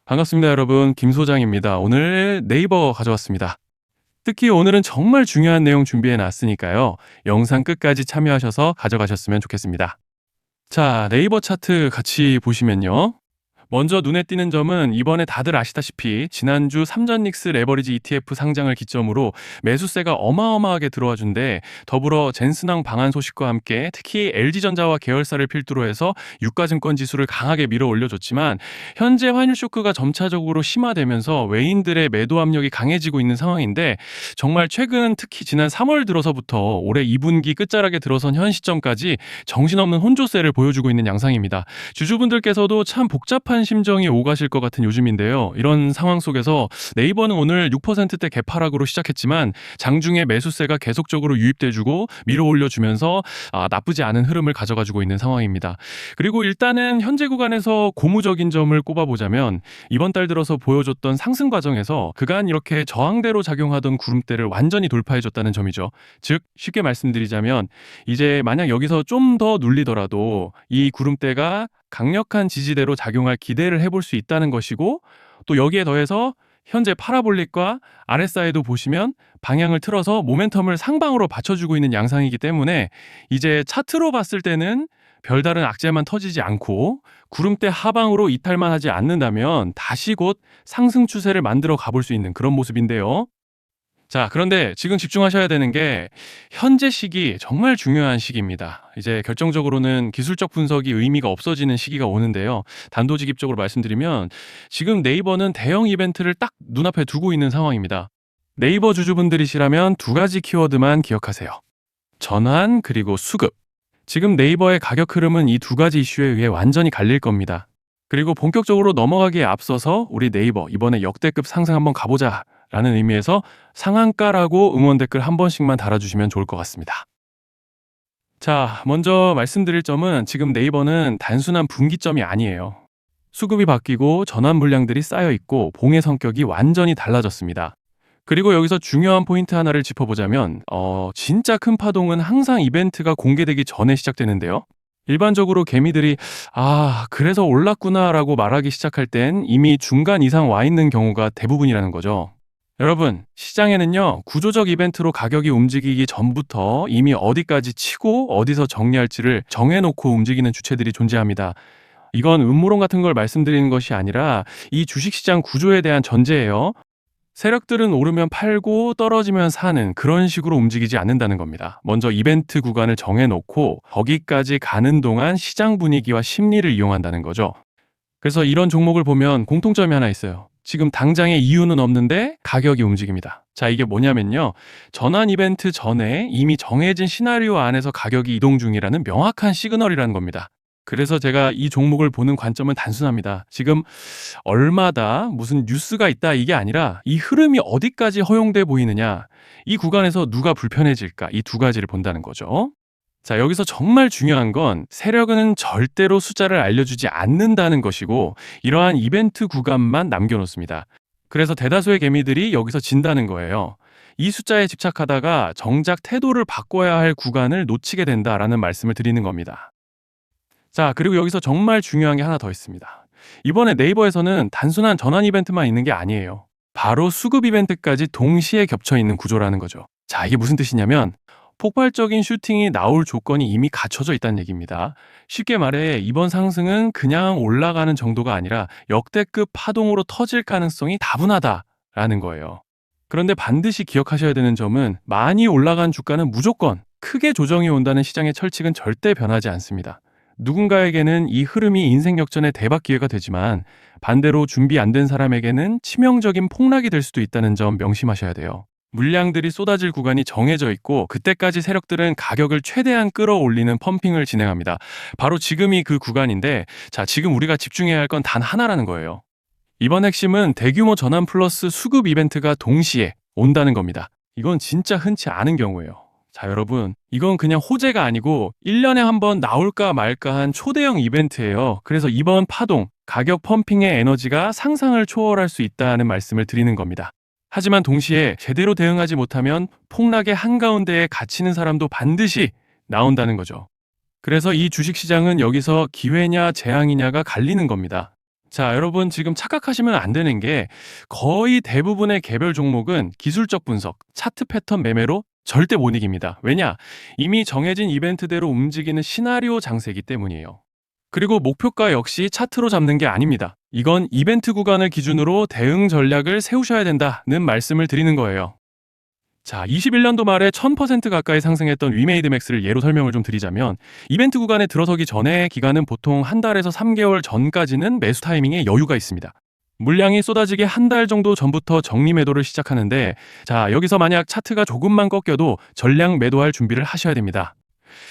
반갑습니다, 여러분. 김 소장입니다. 오늘 네이버 가져왔습니다. 특히 오늘은 정말 중요한 내용 준비해 놨으니까요. 영상 끝까지 참여하셔서 가져가셨으면 좋겠습니다. 자, 네이버 차트 같이 보시면요. 먼저 눈에 띄는 점은 이번에 다들 아시다시피 지난주 삼전닉스 레버리지 ETF 상장을 기점으로 매수세가 어마어마하게 들어와 준데, 더불어 젠스낭 방한 소식과 함께 특히 LG전자와 계열사를 필두로 해서 유가증권 지수를 강하게 밀어 올려줬지만, 현재 환율 쇼크가 점차적으로 심화되면서 외인들의 매도 압력이 강해지고 있는 상황인데, 정말 최근 특히 지난 3월 들어서부터 올해 2분기 끝자락에 들어선 현 시점까지 정신없는 혼조세를 보여주고 있는 양상입니다. 주주분들께서도 참 복잡한 심정이 오가실 것 같은 요즘인데요. 이런 상황 속에서 네이버는 오늘 6%대 개파락으로 시작했지만 장중에 매수세가 계속적으로 유입돼주고 밀어 올려주면서 나쁘지 않은 흐름을 가져가지고 있는 상황입니다. 그리고 일단은 현재 구간에서 고무적인 점을 꼽아보자면, 이번 달 들어서 보여줬던 상승 과정에서 그간 이렇게 저항대로 작용하던 구름대를 완전히 돌파해줬다는 점이죠. 즉 쉽게 말씀드리자면, 이제 만약 여기서 좀 더 눌리더라도 이 구름대가 강력한 지지대로 작용할 기대를 해볼 수 있다는 것이고, 또 여기에 더해서 현재 파라볼릭과 RSI도 보시면 방향을 틀어서 모멘텀을 상방으로 받쳐주고 있는 양상이기 때문에, 이제 차트로 봤을 때는 별다른 악재만 터지지 않고 구름대 하방으로 이탈만 하지 않는다면 다시 곧 상승 추세를 만들어 가볼 수 있는 그런 모습인데요. 자, 그런데 지금 집중하셔야 되는 게, 현재 시기 정말 중요한 시기입니다. 이제 결정적으로는 기술적 분석이 의미가 없어지는 시기가 오는데요. 단도직입적으로 말씀드리면, 지금 네이버는 대형 이벤트를 딱 눈앞에 두고 있는 상황입니다. 네이버 주주분들이시라면 두 가지 키워드만 기억하세요. 전환 그리고 수급. 지금 네이버의 가격 흐름은 이 두 가지 이슈에 의해 완전히 갈릴 겁니다. 그리고 본격적으로 넘어가기에 앞서서 우리 네이버 이번에 역대급 상승 한번 가보자 라는 의미에서 상한가라고 응원 댓글 한 번씩만 달아주시면 좋을 것 같습니다. 자, 먼저 말씀드릴 점은, 지금 네이버는 단순한 분기점이 아니에요. 수급이 바뀌고 전환 물량들이 쌓여 있고 봉의 성격이 완전히 달라졌습니다. 그리고 여기서 중요한 포인트 하나를 짚어보자면, 진짜 큰 파동은 항상 이벤트가 공개되기 전에 시작되는데요. 일반적으로 개미들이 그래서 올랐구나라고 말하기 시작할 땐 이미 중간 이상 와 있는 경우가 대부분이라는 거죠. 여러분, 시장에는요, 구조적 이벤트로 가격이 움직이기 전부터 이미 어디까지 치고 어디서 정리할지를 정해놓고 움직이는 주체들이 존재합니다. 이건 음모론 같은 걸 말씀드리는 것이 아니라 이 주식시장 구조에 대한 전제예요. 세력들은 오르면 팔고 떨어지면 사는 그런 식으로 움직이지 않는다는 겁니다. 먼저 이벤트 구간을 정해놓고 거기까지 가는 동안 시장 분위기와 심리를 이용한다는 거죠. 그래서 이런 종목을 보면 공통점이 하나 있어요. 지금 당장의 이유는 없는데 가격이 움직입니다. 자, 이게 뭐냐면요, 전환 이벤트 전에 이미 정해진 시나리오 안에서 가격이 이동 중이라는 명확한 시그널이라는 겁니다. 그래서 제가 이 종목을 보는 관점은 단순합니다. 지금 얼마다 무슨 뉴스가 있다 이게 아니라, 이 흐름이 어디까지 허용돼 보이느냐, 이 구간에서 누가 불편해질까, 이 두 가지를 본다는 거죠. 자, 여기서 정말 중요한 건, 세력은 절대로 숫자를 알려주지 않는다는 것이고, 이러한 이벤트 구간만 남겨놓습니다. 그래서 대다수의 개미들이 여기서 진다는 거예요. 이 숫자에 집착하다가 정작 태도를 바꿔야 할 구간을 놓치게 된다라는 말씀을 드리는 겁니다. 자, 그리고 여기서 정말 중요한 게 하나 더 있습니다. 이번에 네이버에서는 단순한 전환 이벤트만 있는 게 아니에요. 바로 수급 이벤트까지 동시에 겹쳐 있는 구조라는 거죠. 자, 이게 무슨 뜻이냐면, 폭발적인 슈팅이 나올 조건이 이미 갖춰져 있다는 얘기입니다. 쉽게 말해 이번 상승은 그냥 올라가는 정도가 아니라 역대급 파동으로 터질 가능성이 다분하다라는 거예요. 그런데 반드시 기억하셔야 되는 점은, 많이 올라간 주가는 무조건 크게 조정이 온다는 시장의 철칙은 절대 변하지 않습니다. 누군가에게는 이 흐름이 인생 역전의 대박 기회가 되지만, 반대로 준비 안 된 사람에게는 치명적인 폭락이 될 수도 있다는 점 명심하셔야 돼요. 물량들이 쏟아질 구간이 정해져 있고, 그때까지 세력들은 가격을 최대한 끌어올리는 펌핑을 진행합니다. 바로 지금이 그 구간인데, 자, 지금 우리가 집중해야 할 건 단 하나라는 거예요. 이번 핵심은 대규모 전환 플러스 수급 이벤트가 동시에 온다는 겁니다. 이건 진짜 흔치 않은 경우예요. 자, 여러분, 이건 그냥 호재가 아니고 1년에 한 번 나올까 말까 한 초대형 이벤트예요. 그래서 이번 파동, 가격 펌핑의 에너지가 상상을 초월할 수 있다는 말씀을 드리는 겁니다. 하지만 동시에 제대로 대응하지 못하면 폭락의 한가운데에 갇히는 사람도 반드시 나온다는 거죠. 그래서 이 주식시장은 여기서 기회냐 재앙이냐가 갈리는 겁니다. 자, 여러분 지금 착각하시면 안 되는 게 거의 대부분의 개별 종목은 기술적 분석, 차트 패턴 매매로 절대 못 이깁니다. 왜냐? 이미 정해진 이벤트대로 움직이는 시나리오 장세이기 때문이에요. 그리고 목표가 역시 차트로 잡는 게 아닙니다. 이건 이벤트 구간을 기준으로 대응 전략을 세우셔야 된다는 말씀을 드리는 거예요. 자, 21년도 말에 1000% 가까이 상승했던 위메이드맥스를 예로 설명을 좀 드리자면 이벤트 구간에 들어서기 전에 기간은 보통 한 달에서 3개월 전까지는 매수 타이밍에 여유가 있습니다. 물량이 쏟아지게 한 달 정도 전부터 정리 매도를 시작하는데 자, 여기서 만약 차트가 조금만 꺾여도 전량 매도할 준비를 하셔야 됩니다.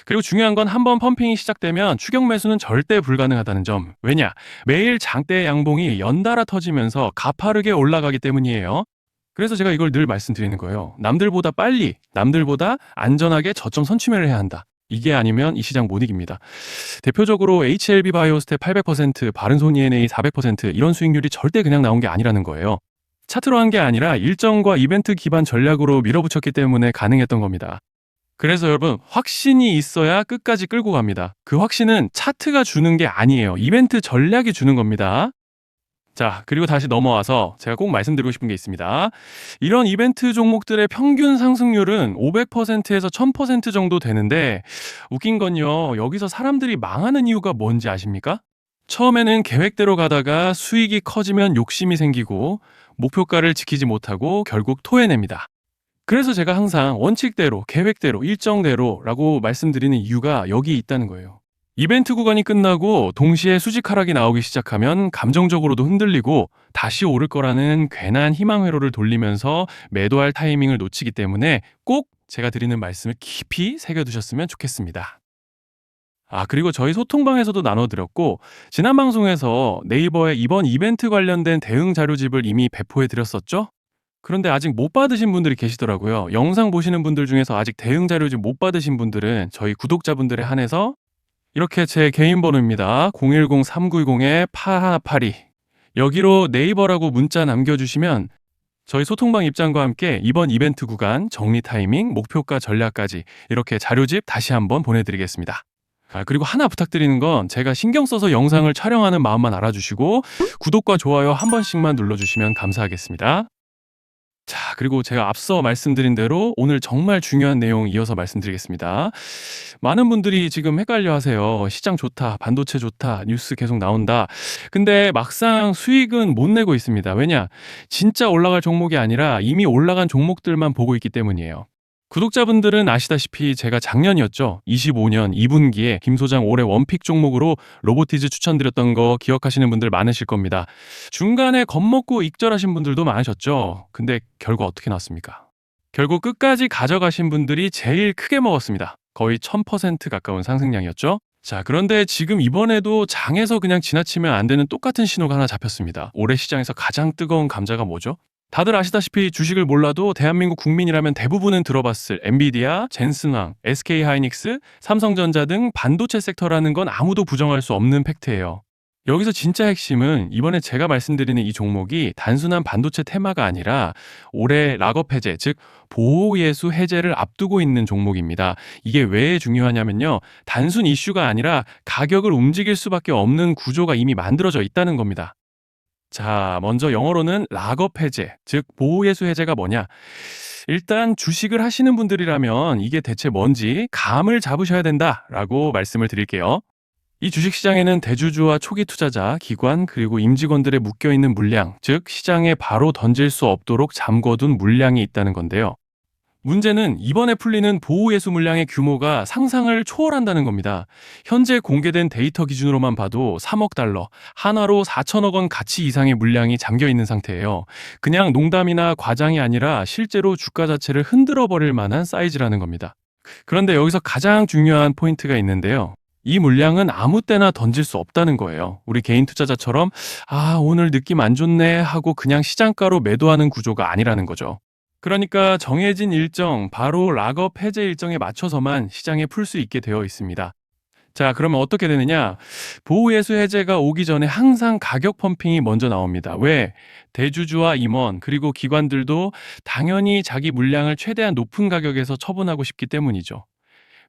그리고 중요한 건 한번 펌핑이 시작되면 추격 매수는 절대 불가능하다는 점. 왜냐? 매일 장대 양봉이 연달아 터지면서 가파르게 올라가기 때문이에요. 그래서 제가 이걸 늘 말씀드리는 거예요. 남들보다 빨리, 남들보다 안전하게 저점 선취매를 해야 한다. 이게 아니면 이 시장 못 이깁니다. 대표적으로 HLB 바이오스텝 800%, 바른손 ENA 400% 이런 수익률이 절대 그냥 나온 게 아니라는 거예요. 차트로 한 게 아니라 일정과 이벤트 기반 전략으로 밀어붙였기 때문에 가능했던 겁니다. 그래서 여러분, 확신이 있어야 끝까지 끌고 갑니다. 그 확신은 차트가 주는 게 아니에요. 이벤트 전략이 주는 겁니다. 자, 그리고 다시 넘어와서 제가 꼭 말씀드리고 싶은 게 있습니다. 이런 이벤트 종목들의 평균 상승률은 500%에서 1000% 정도 되는데 웃긴 건요. 여기서 사람들이 망하는 이유가 뭔지 아십니까? 처음에는 계획대로 가다가 수익이 커지면 욕심이 생기고 목표가를 지키지 못하고 결국 토해냅니다. 그래서 제가 항상 원칙대로, 계획대로, 일정대로라고 말씀드리는 이유가 여기 있다는 거예요. 이벤트 구간이 끝나고 동시에 수직 하락이 나오기 시작하면 감정적으로도 흔들리고 다시 오를 거라는 괜한 희망 회로를 돌리면서 매도할 타이밍을 놓치기 때문에 꼭 제가 드리는 말씀을 깊이 새겨두셨으면 좋겠습니다. 아, 그리고 저희 소통방에서도 나눠드렸고 지난 방송에서 네이버의 이번 이벤트 관련된 대응 자료집을 이미 배포해 드렸었죠? 그런데 아직 못 받으신 분들이 계시더라고요. 영상 보시는 분들 중에서 아직 대응 자료집 못 받으신 분들은 저희 구독자분들에 한해서 이렇게 제 개인 번호입니다. 010-3910-8182 여기로 네이버라고 문자 남겨주시면 저희 소통방 입장과 함께 이번 이벤트 구간 정리 타이밍, 목표가 전략까지 이렇게 자료집 다시 한번 보내드리겠습니다. 아, 그리고 하나 부탁드리는 건 제가 신경 써서 영상을 촬영하는 마음만 알아주시고 구독과 좋아요 한 번씩만 눌러주시면 감사하겠습니다. 자, 그리고 제가 앞서 말씀드린 대로 오늘 정말 중요한 내용 이어서 말씀드리겠습니다. 많은 분들이 지금 헷갈려 하세요. 시장 좋다, 반도체 좋다, 뉴스 계속 나온다. 근데 막상 수익은 못 내고 있습니다. 왜냐? 진짜 올라갈 종목이 아니라 이미 올라간 종목들만 보고 있기 때문이에요. 구독자분들은 아시다시피 제가 작년이었죠. 25년 2분기에 김 소장 올해 원픽 종목으로 로보티즈 추천드렸던 거 기억하시는 분들 많으실 겁니다. 중간에 겁먹고 익절하신 분들도 많으셨죠. 근데 결과 어떻게 나왔습니까? 결국 끝까지 가져가신 분들이 제일 크게 먹었습니다. 거의 1000% 가까운 상승량이었죠. 자, 그런데 지금 이번에도 장에서 그냥 지나치면 안 되는 똑같은 신호가 하나 잡혔습니다. 올해 시장에서 가장 뜨거운 감자가 뭐죠? 다들 아시다시피 주식을 몰라도 대한민국 국민이라면 대부분은 들어봤을 엔비디아, 젠슨왕, SK하이닉스, 삼성전자 등 반도체 섹터라는 건 아무도 부정할 수 없는 팩트예요. 여기서 진짜 핵심은 이번에 제가 말씀드리는 이 종목이 단순한 반도체 테마가 아니라 올해 락업 해제, 즉 보호예수 해제를 앞두고 있는 종목입니다. 이게 왜 중요하냐면요. 단순 이슈가 아니라 가격을 움직일 수밖에 없는 구조가 이미 만들어져 있다는 겁니다. 자, 먼저 영어로는 락업 해제, 즉 보호예수 해제가 뭐냐? 일단 주식을 하시는 분들이라면 이게 대체 뭔지 감을 잡으셔야 된다라고 말씀을 드릴게요. 이 주식시장에는 대주주와 초기 투자자, 기관, 그리고 임직원들의 묶여있는 물량, 즉 시장에 바로 던질 수 없도록 잠궈둔 물량이 있다는 건데요. 문제는 이번에 풀리는 보호예수 물량의 규모가 상상을 초월한다는 겁니다. 현재 공개된 데이터 기준으로만 봐도 3억 달러, 한화로 4천억 원 가치 이상의 물량이 잠겨 있는 상태예요. 그냥 농담이나 과장이 아니라 실제로 주가 자체를 흔들어 버릴 만한 사이즈라는 겁니다. 그런데 여기서 가장 중요한 포인트가 있는데요. 이 물량은 아무 때나 던질 수 없다는 거예요. 우리 개인 투자자처럼 오늘 느낌 안 좋네 하고 그냥 시장가로 매도하는 구조가 아니라는 거죠. 그러니까 정해진 일정, 바로 락업 해제 일정에 맞춰서만 시장에 풀 수 있게 되어 있습니다. 자, 그러면 어떻게 되느냐? 보호예수 해제가 오기 전에 항상 가격 펌핑이 먼저 나옵니다. 왜? 대주주와 임원, 그리고 기관들도 당연히 자기 물량을 최대한 높은 가격에서 처분하고 싶기 때문이죠.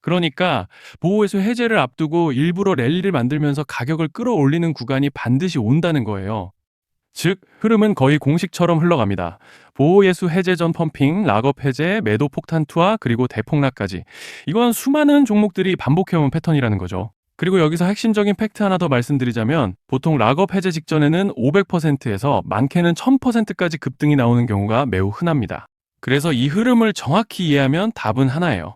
그러니까 보호회수 해제를 앞두고 일부러 랠리를 만들면서 가격을 끌어올리는 구간이 반드시 온다는 거예요. 즉, 흐름은 거의 공식처럼 흘러갑니다. 보호예수 해제 전 펌핑, 락업 해제, 매도 폭탄 투하, 그리고 대폭락까지. 이건 수많은 종목들이 반복해온 패턴이라는 거죠. 그리고 여기서 핵심적인 팩트 하나 더 말씀드리자면 보통 락업 해제 직전에는 500%에서 많게는 1000%까지 급등이 나오는 경우가 매우 흔합니다. 그래서 이 흐름을 정확히 이해하면 답은 하나예요.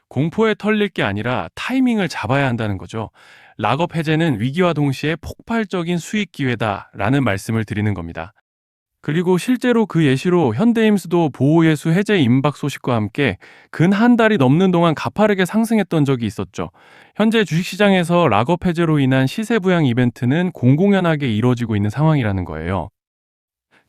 공포에 털릴 게 아니라 타이밍을 잡아야 한다는 거죠. 락업 해제는 위기와 동시에 폭발적인 수익 기회다라는 말씀을 드리는 겁니다. 그리고 실제로 그 예시로 현대임수도 보호예수 해제 임박 소식과 함께 근 한 달이 넘는 동안 가파르게 상승했던 적이 있었죠. 현재 주식시장에서 락업 해제로 인한 시세 부양 이벤트는 공공연하게 이루어지고 있는 상황이라는 거예요.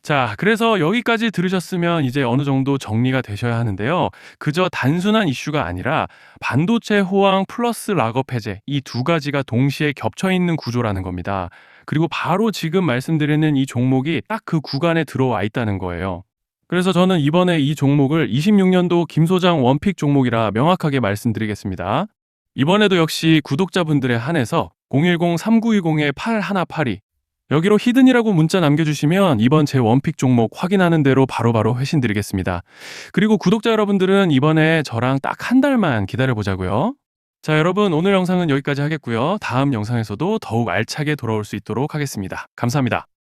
자, 그래서 여기까지 들으셨으면 이제 어느 정도 정리가 되셔야 하는데요. 그저 단순한 이슈가 아니라 반도체 호황 플러스 락업 해제 이 두 가지가 동시에 겹쳐 있는 구조라는 겁니다. 그리고 바로 지금 말씀드리는 이 종목이 딱 그 구간에 들어와 있다는 거예요. 그래서 저는 이번에 이 종목을 26년도 김 소장 원픽 종목이라 명확하게 말씀드리겠습니다. 이번에도 역시 구독자분들에 한해서 010-3920-8182 여기로 히든이라고 문자 남겨주시면 이번 제 원픽 종목 확인하는 대로 바로바로 회신 드리겠습니다. 그리고 구독자 여러분들은 이번에 저랑 딱 한 달만 기다려보자고요. 자, 여러분 오늘 영상은 여기까지 하겠고요. 다음 영상에서도 더욱 알차게 돌아올 수 있도록 하겠습니다. 감사합니다.